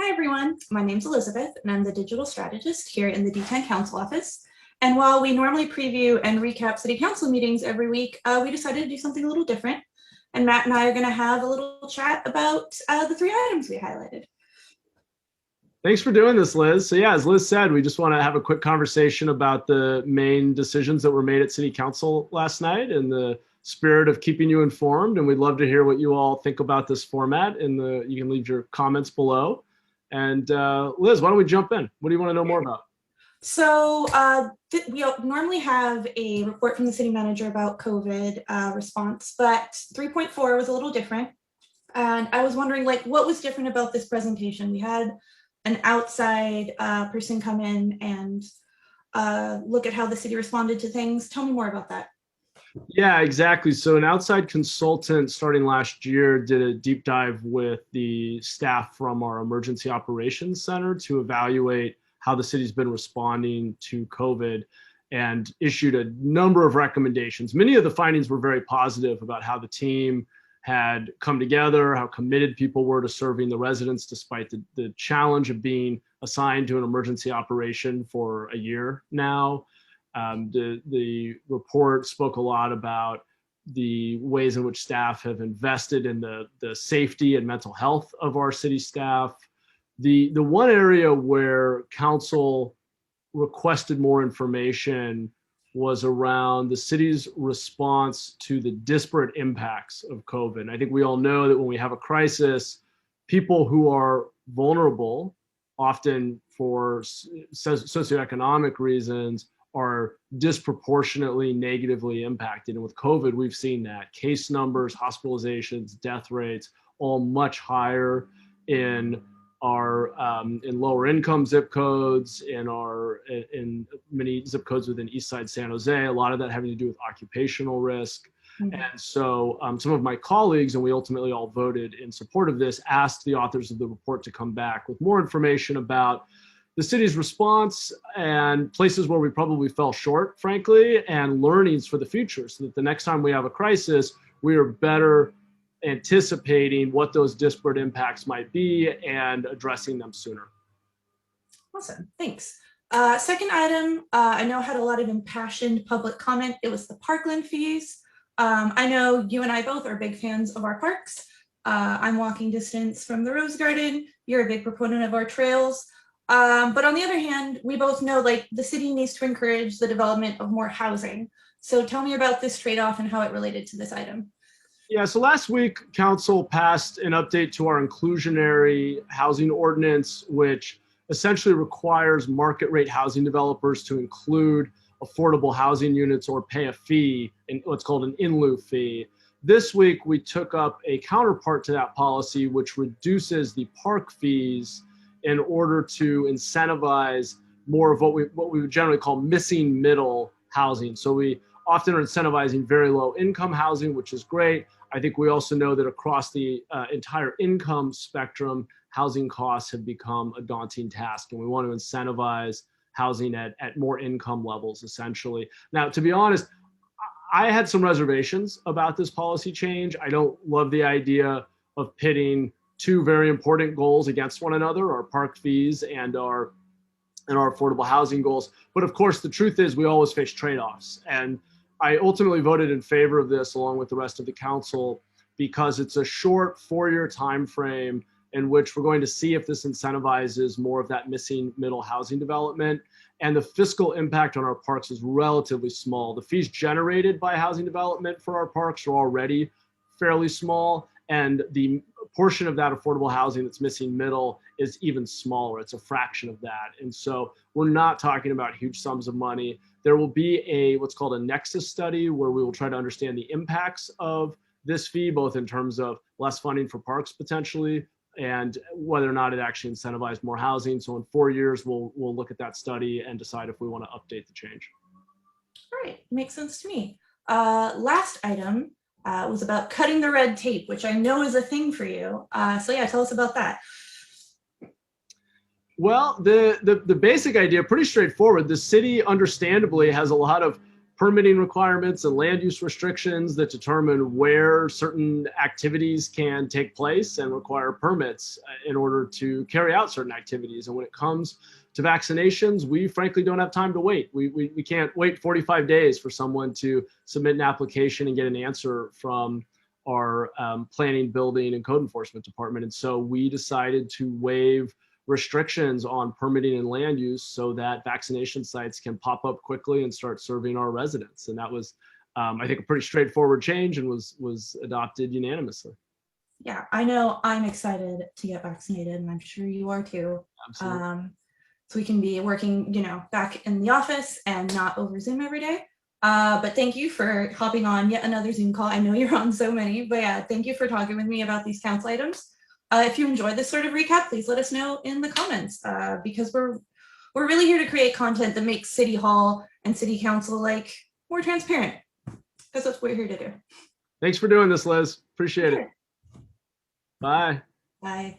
Hi, everyone. My name's Elizabeth, and I'm the Digital Strategist here in the D10 Council office. And while we normally preview and recap City Council meetings every week, we decided to do something a little different. And Matt and I are going to have a little chat about the three items we highlighted. Thanks for doing this, Liz. So yeah, as Liz said, we just want to have a quick conversation about the main decisions that were made at City Council last night in the spirit of keeping you informed. And we'd love to hear what you all think about this format. You can leave your comments below. And Liz, why don't we jump in? What do you want to know more about? So we normally have a report from the city manager about COVID response, but 3.4 was a little different. And I was wondering, what was different about this presentation? We had an outside person come in and look at how the city responded to things. Tell me more about that. Yeah, exactly. So an outside consultant starting last year did a deep dive with the staff from our emergency operations center to evaluate how the city's been responding to COVID and issued a number of recommendations. Many of the findings were very positive about how the team had come together, how committed people were to serving the residents despite the challenge of being assigned to an emergency operation for a year now. The report spoke a lot about the ways in which staff have invested in the safety and mental health of our city staff. The one area where council requested more information was around the city's response to the disparate impacts of COVID. And I think we all know that when we have a crisis, people who are vulnerable, often for socioeconomic reasons, are disproportionately negatively impacted. And with COVID, we've seen that. Case numbers, hospitalizations, death rates, all much higher in our in lower income zip codes, in many zip codes within Eastside San Jose, a lot of that having to do with occupational risk. Mm-hmm. And so some of my colleagues, and we ultimately all voted in support of this, asked the authors of the report to come back with more information about the city's response and places where we probably fell short, frankly, and learnings for the future, so that the next time we have a crisis, we are better anticipating what those disparate impacts might be and addressing them sooner. Awesome, thanks. Second item, I know had a lot of impassioned public comment. It was the parkland fees. I know you and I both are big fans of our parks. I'm walking distance from the Rose Garden. You're a big proponent of our trails. But on the other hand, we both know the city needs to encourage the development of more housing. So tell me about this trade-off and how it related to this item. Yeah, so last week, council passed an update to our inclusionary housing ordinance, which essentially requires market rate housing developers to include affordable housing units or pay a fee, in what's called an in lieu fee. This week, we took up a counterpart to that policy, which reduces the park fees in order to incentivize more of what we would generally call missing middle housing. So we often are incentivizing very low income housing, which is great. I think we also know that across the entire income spectrum, housing costs have become a daunting task, and we want to incentivize housing at more income levels, essentially. Now, to be honest, I had some reservations about this policy change. I don't love the idea of pitting two very important goals against one another, our park fees and our affordable housing goals. But of course, the truth is we always face trade-offs. And I ultimately voted in favor of this along with the rest of the council because it's a short 4-year time frame in which we're going to see if this incentivizes more of that missing middle housing development. And the fiscal impact on our parks is relatively small. The fees generated by housing development for our parks are already fairly small, and the portion of that affordable housing that's missing middle is even smaller. It's a fraction of that. And so we're not talking about huge sums of money. There will be what's called a nexus study where we will try to understand the impacts of this fee, both in terms of less funding for parks potentially, and whether or not it actually incentivized more housing. So in 4 years, we'll look at that study and decide if we want to update the change. All right, makes sense to me. Last item was about cutting the red tape, which I know is a thing for you. So yeah, tell us about that. Well, the basic idea, pretty straightforward. The city understandably has a lot of permitting requirements and land use restrictions that determine where certain activities can take place and require permits in order to carry out certain activities. And when it comes to vaccinations, we frankly don't have time to wait. We can't wait 45 days for someone to submit an application and get an answer from our planning, building, and code enforcement department. And so we decided to waive restrictions on permitting and land use so that vaccination sites can pop up quickly and start serving our residents. And that was, I think, a pretty straightforward change and was adopted unanimously. Yeah, I know I'm excited to get vaccinated, and I'm sure you are too. Absolutely. So we can be working, back in the office and not over Zoom every day. But thank you for hopping on yet another Zoom call. I know you're on so many, but yeah, thank you for talking with me about these council items. If you enjoyed this sort of recap, please let us know in the comments, because we're really here to create content that makes City Hall and City Council more transparent, because that's what we're here to do. Thanks for doing this, Liz. Appreciate Sure. it. Bye. Bye.